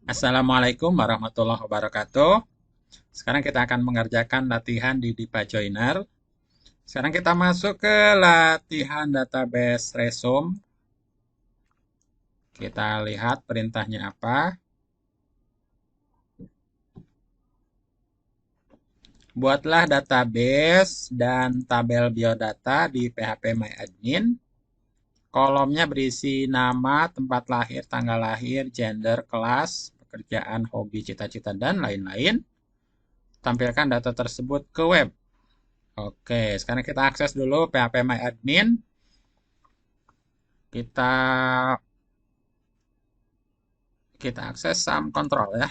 Assalamualaikum warahmatullahi wabarakatuh. Sekarang kita akan mengerjakan latihan di DIPA Joiner. Sekarang kita masuk ke latihan database resume. Kita lihat perintahnya apa. Buatlah database dan tabel biodata di PHP MyAdmin. Kolomnya berisi nama, tempat lahir, tanggal lahir, gender, kelas, pekerjaan, hobi, cita-cita, dan lain-lain. Tampilkan data tersebut ke web. Oke, sekarang kita akses dulu PHP MyAdmin. Kita akses sum control ya.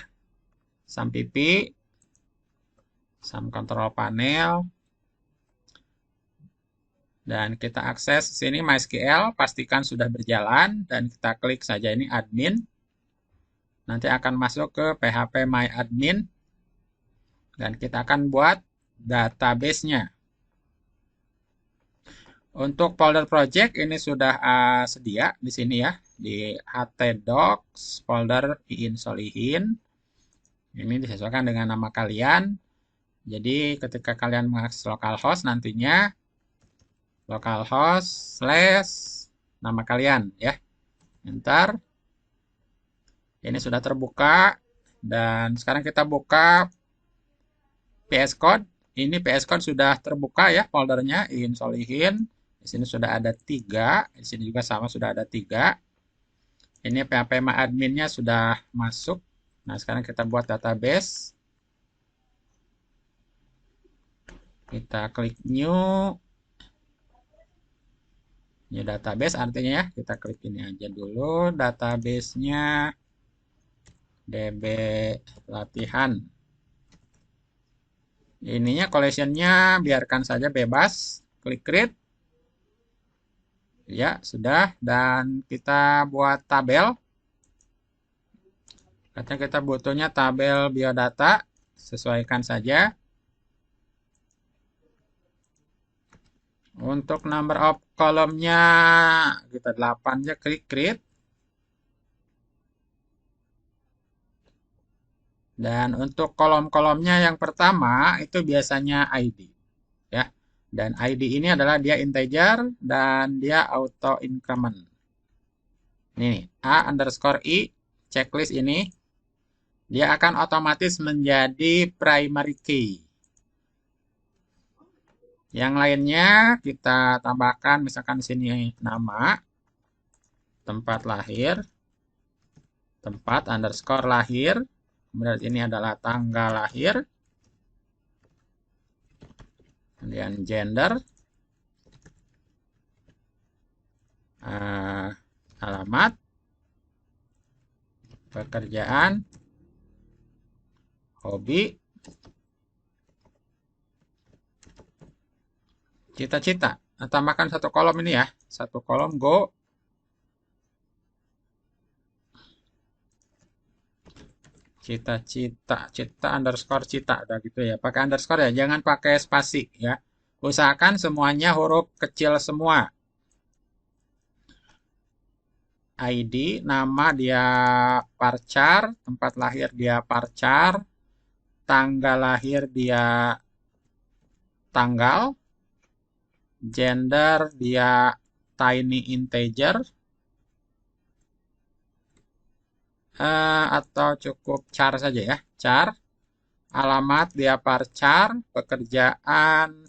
Sum pp, sum control panel. Dan kita akses sini MySQL, pastikan sudah berjalan dan kita klik saja ini admin. Nanti akan masuk ke PHP MyAdmin dan kita akan buat database-nya. Untuk folder project ini sudah sedia di sini ya, di htdocs folder Iin Solihin. Ini disesuaikan dengan nama kalian. Jadi ketika kalian mengakses localhost nantinya localhost / nama kalian ya. Enter. Ini sudah terbuka dan sekarang kita buka PS Code. Ini PS Code sudah terbuka ya foldernya Iin Solihin. Di sini sudah ada 3, di sini juga sama sudah ada 3. Ini PHP-MyAdmin-nya sudah masuk. Nah, sekarang kita buat database. Kita klik new. New database artinya ya, kita klik ini aja dulu. Database-nya DB latihan. Ininya collection-nya biarkan saja bebas. Klik create. Ya, sudah. Dan kita buat tabel. Katanya kita butuhnya tabel biodata. Sesuaikan saja. Untuk number of kolomnya kita 8 aja, klik create. Dan untuk kolom-kolomnya yang pertama itu biasanya ID. Ya. Dan ID ini adalah dia integer dan dia auto increment. Ini A_I checklist ini dia akan otomatis menjadi primary key. Yang lainnya kita tambahkan misalkan di sini nama, tempat lahir, tempat underscore lahir, kemudian ini adalah tanggal lahir, kemudian gender, alamat, pekerjaan, hobi, cita-cita. Nah, tambahkan satu kolom ini ya, satu kolom go. Cita-cita, cita underscore cita, udah gitu ya. Pakai underscore ya, jangan pakai spasi ya. Usahakan semuanya huruf kecil semua. ID, nama dia parchar, tempat lahir dia parchar, tanggal lahir dia tanggal, gender dia tiny integer, atau cukup char saja ya, char. Alamat dia parchar, pekerjaan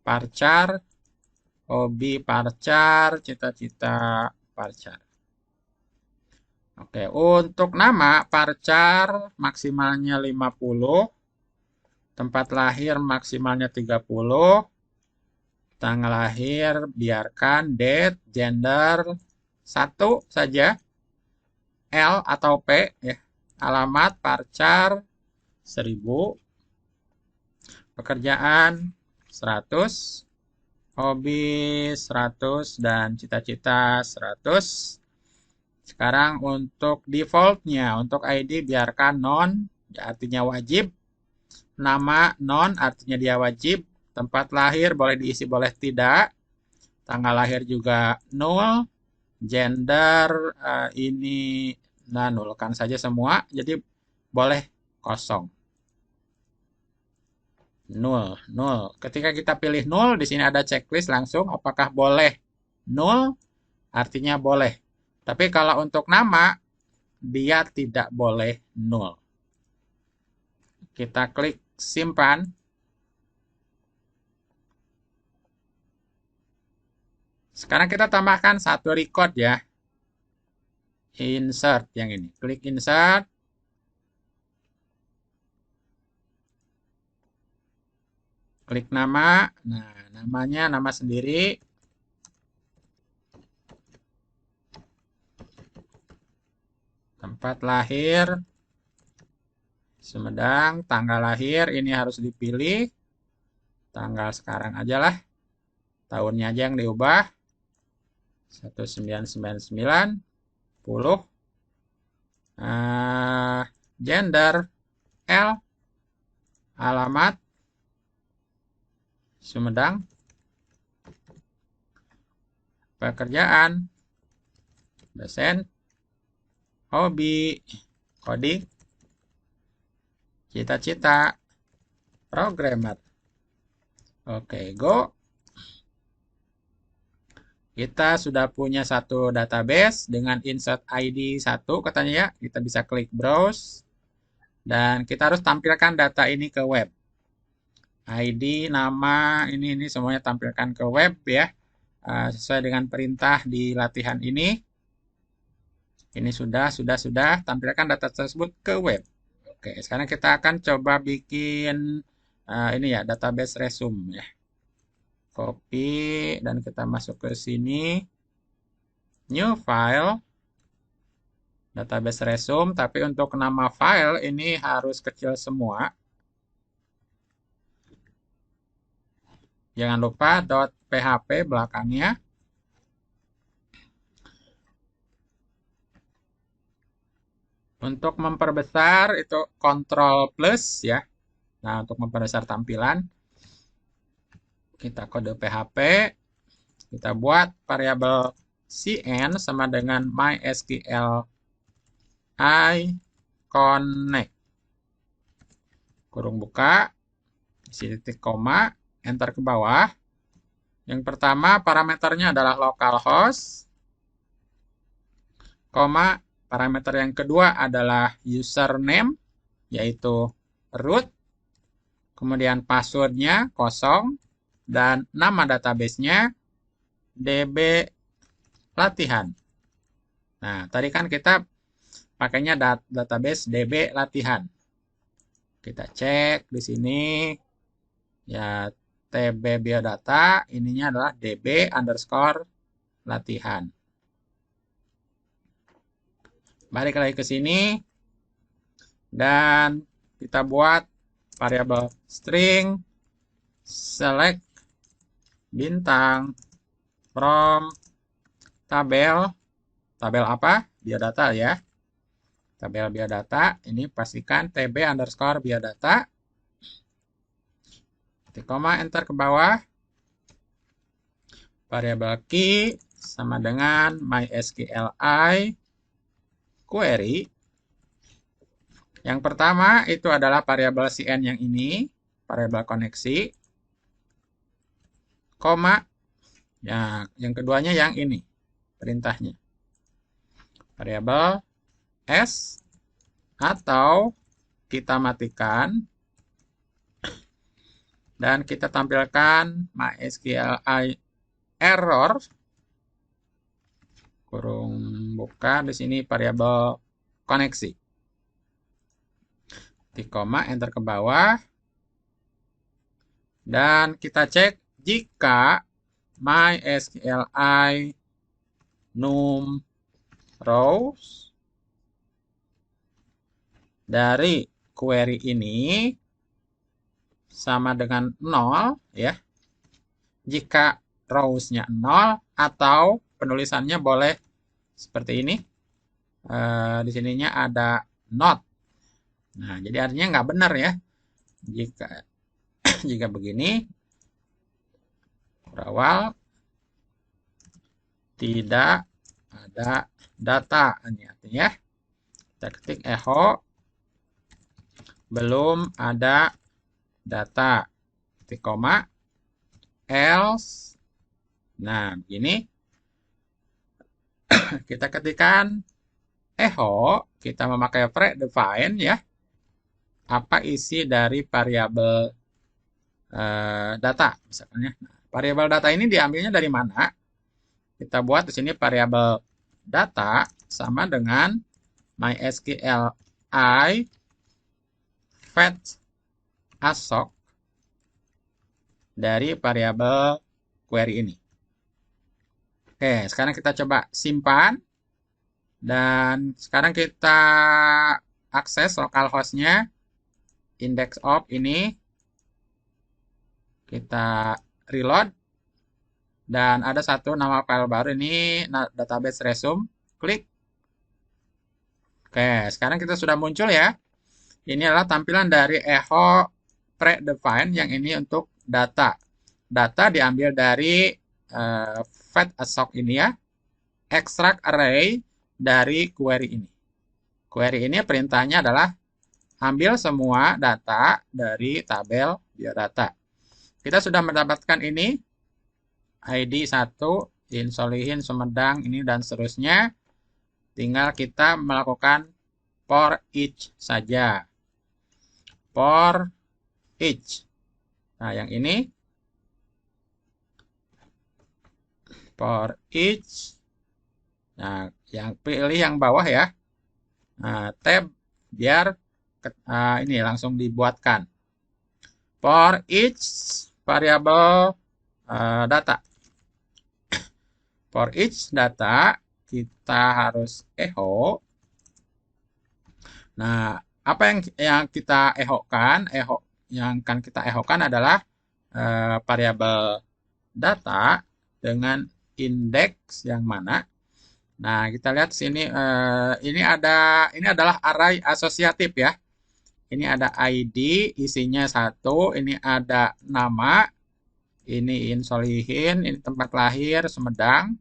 parchar, hobi parchar, cita-cita parchar. Oke, untuk nama parchar maksimalnya 50, tempat lahir maksimalnya 30, tanggal lahir biarkan, date, gender 1 saja, L atau P ya. Alamat parchar 1000, pekerjaan 100, hobi 100 dan cita-cita 100. Sekarang untuk defaultnya, untuk ID biarkan non, ya artinya wajib. Nama non artinya dia wajib. Tempat lahir boleh diisi boleh tidak. Tanggal lahir juga 0. Gender ini Nah, nulkan saja semua, jadi boleh kosong. 0, 0. Ketika kita pilih 0, di sini ada checklist langsung, apakah boleh 0, artinya boleh. Tapi kalau untuk nama, dia tidak boleh 0. Kita klik simpan. Sekarang kita tambahkan satu record ya. Insert yang ini. Klik insert. Klik nama. Nah, namanya nama sendiri. Tempat lahir. Sumedang. Tanggal lahir ini harus dipilih. Tanggal sekarang aja lah. Tahunnya aja yang diubah. 1999. Gender L. Alamat Sumedang. Pekerjaan dosen. Hobi coding. Cita-cita programmer. Oke, go. Kita sudah punya satu database dengan insert ID 1 katanya ya. Kita bisa klik browse. Dan kita harus tampilkan data ini ke web. ID, nama, ini semuanya tampilkan ke web ya. Sesuai dengan perintah di latihan ini. Ini sudah. Tampilkan data tersebut ke web. Oke, sekarang kita akan coba bikin ini ya, database resume ya. Copy dan kita masuk ke sini. New file. Database resume, tapi untuk nama file ini harus kecil semua. Jangan lupa .php belakangnya. Untuk memperbesar itu Ctrl plus ya. Nah, untuk memperbesar tampilan, kita kode PHP, kita buat variabel cn sama dengan mysql I connect. Kurung buka, isi titik koma, enter ke bawah. Yang pertama parameternya adalah localhost, koma, parameter yang kedua adalah username, yaitu root, kemudian passwordnya kosong, dan nama databasenya DB latihan. Nah, tadi kan kita pakainya database DB latihan. Kita cek di sini, ya TB biodata, ininya adalah DB underscore latihan. Balik lagi ke sini, dan kita buat variabel string select bintang from tabel apa? Biodata ya. Tabel biodata, ini pastikan TB underscore biodata. Titik koma, enter ke bawah. Variabel key sama dengan mysqli query. Yang pertama itu adalah variabel cn yang ini, variabel koneksi. Koma, ya, yang keduanya yang ini, perintahnya. Variabel s, atau kita matikan dan kita tampilkan mysqli error, kurung buka, di sini variabel koneksi. Titik koma, enter ke bawah. Dan kita cek jika mysqli num rows dari query ini sama dengan 0 ya. Jika rows-nya 0 atau penulisannya boleh seperti ini. Di sininya ada not. Nah, jadi artinya nggak benar ya. Jika begini, berawal tidak ada data, ini artinya Kita ketik echo, belum ada data, ketik koma, else. Nah, begini. Kita ketikkan echo, kita memakai predefine ya. Apa isi dari variabel data, misalnya. Nah, variabel data ini diambilnya dari mana? Kita buat di sini variabel data sama dengan MySQLi fetch assoc dari variabel query ini. Oke, sekarang kita coba simpan. Dan sekarang kita akses localhost-nya. Index of ini. Kita reload. Dan ada satu nama file baru ini, database resume. Klik. Oke, sekarang kita sudah muncul ya. Ini adalah tampilan dari echo predefine yang ini untuk data. Data diambil dari fetch assoc ini ya. Extract array dari query ini. Query ini perintahnya adalah ambil semua data dari tabel biodata. Kita sudah mendapatkan ini. ID 1, Insolihin, Sumedang, ini dan seterusnya. Tinggal kita melakukan for each saja. For each. Nah, yang ini. For each. Nah, yang pilih yang bawah ya. Nah, tab biar ini langsung dibuatkan. For each variable data. For each data kita harus echo. Nah, apa yang kita echo-kan? Yang akan kita echo-kan adalah variabel data dengan indeks yang mana. Nah, kita lihat sini ini adalah array asosiatif ya. Ini ada ID, isinya 1, ini ada nama, ini Insolihin, ini tempat lahir Sumedang,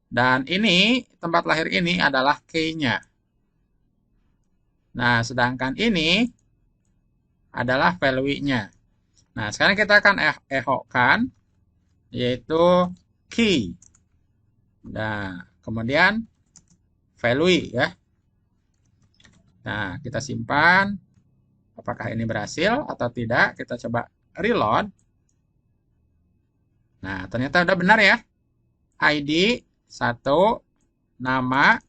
dan ini tempat lahir ini adalah key-nya. Nah, sedangkan ini adalah value-nya. Nah, sekarang kita akan echo-kan, yaitu key. Nah, kemudian value ya. Nah, kita simpan. Apakah ini berhasil atau tidak? Kita coba reload. Nah, ternyata udah benar ya. ID 1, nama,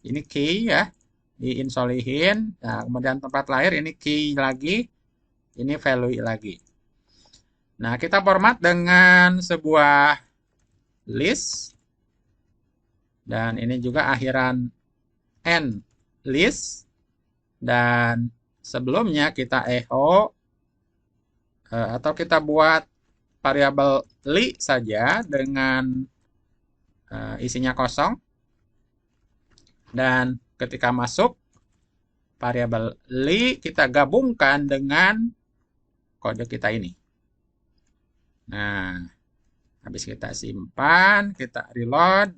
ini key ya. Di Insolihin. Nah, kemudian tempat lahir ini key lagi. Ini value lagi. Nah, kita format dengan sebuah list. Dan ini juga akhiran end list. Dan sebelumnya kita echo atau kita buat variabel li saja dengan isinya kosong. Dan ketika masuk variabel li kita gabungkan dengan kode kita ini. Nah, habis kita simpan, kita reload.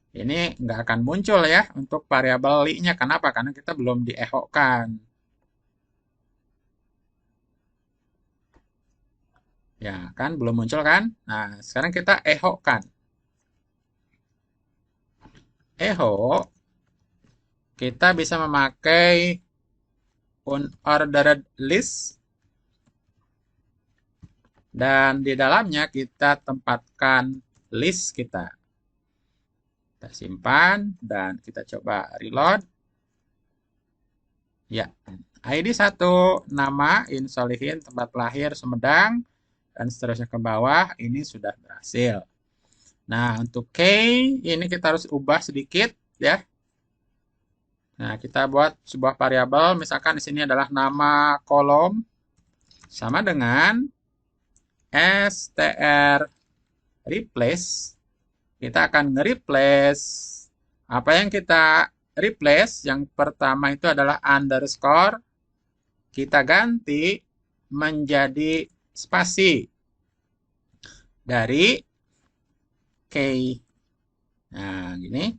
Ini nggak akan muncul ya untuk variabel li-nya. Kenapa? Karena kita belum di-echo-kan. Ya, kan belum muncul kan? Nah, sekarang kita echo-kan. Echo, kita bisa memakai unordered list. Dan di dalamnya kita tempatkan list kita. Kita simpan dan kita coba reload. Ya, ID 1, nama, Insolihin, tempat lahir, Sumedang, dan seterusnya ke bawah, ini sudah berhasil. Nah, untuk key, ini kita harus ubah sedikit, ya. Nah, kita buat sebuah variabel, misalkan di sini adalah nama kolom, sama dengan str replace. Kita akan nge-replace. Apa yang kita replace? Yang pertama itu adalah underscore. Kita ganti menjadi spasi. Dari key. Nah, gini.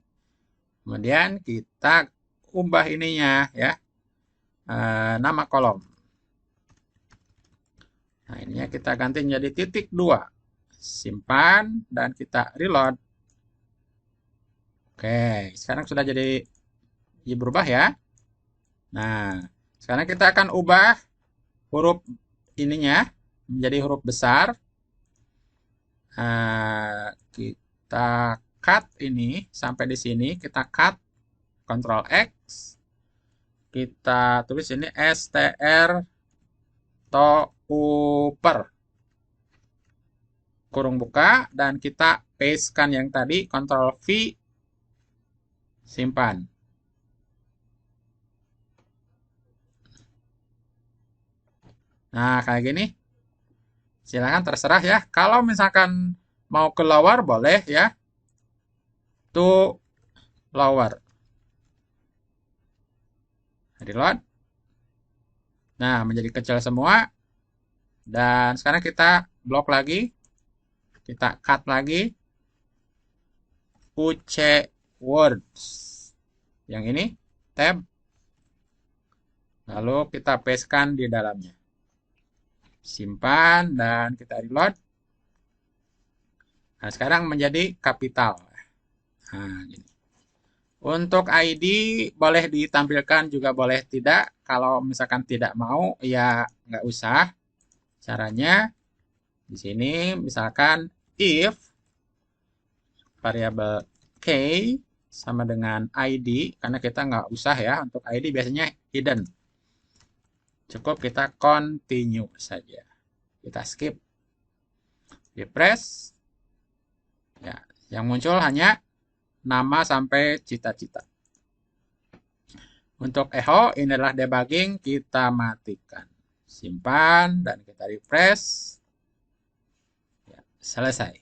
Kemudian kita ubah ininya ya, nama kolom. Nah, ininya kita ganti menjadi titik 2. Simpan dan kita reload. Oke, sekarang sudah jadi berubah ya. Nah, sekarang kita akan ubah huruf ininya menjadi huruf besar. Kita cut ini sampai di sini, kita cut, Ctrl X, kita tulis ini str to upper, kurung buka, dan kita pastekan yang tadi, Ctrl V, simpan. Nah, kayak gini. Silahkan terserah ya. Kalau misalkan mau ke lower, boleh ya. To lower. Reload. Nah, menjadi kecil semua. Dan sekarang kita blok lagi. Kita cut lagi. UC words. Yang ini, tab. Lalu kita pastekan di dalamnya. Simpan dan kita reload. Nah, sekarang menjadi kapital. Nah, gini. Untuk ID boleh ditampilkan juga boleh tidak. Kalau misalkan tidak mau, ya nggak usah. Caranya di sini misalkan if variabel k sama dengan ID, karena kita nggak usah ya, untuk ID biasanya hidden. Cukup kita continue saja. Kita skip. Refresh. Ya, yang muncul hanya nama sampai cita-cita. Untuk echo, inilah debugging, kita matikan. Simpan dan kita refresh. Ya, selesai.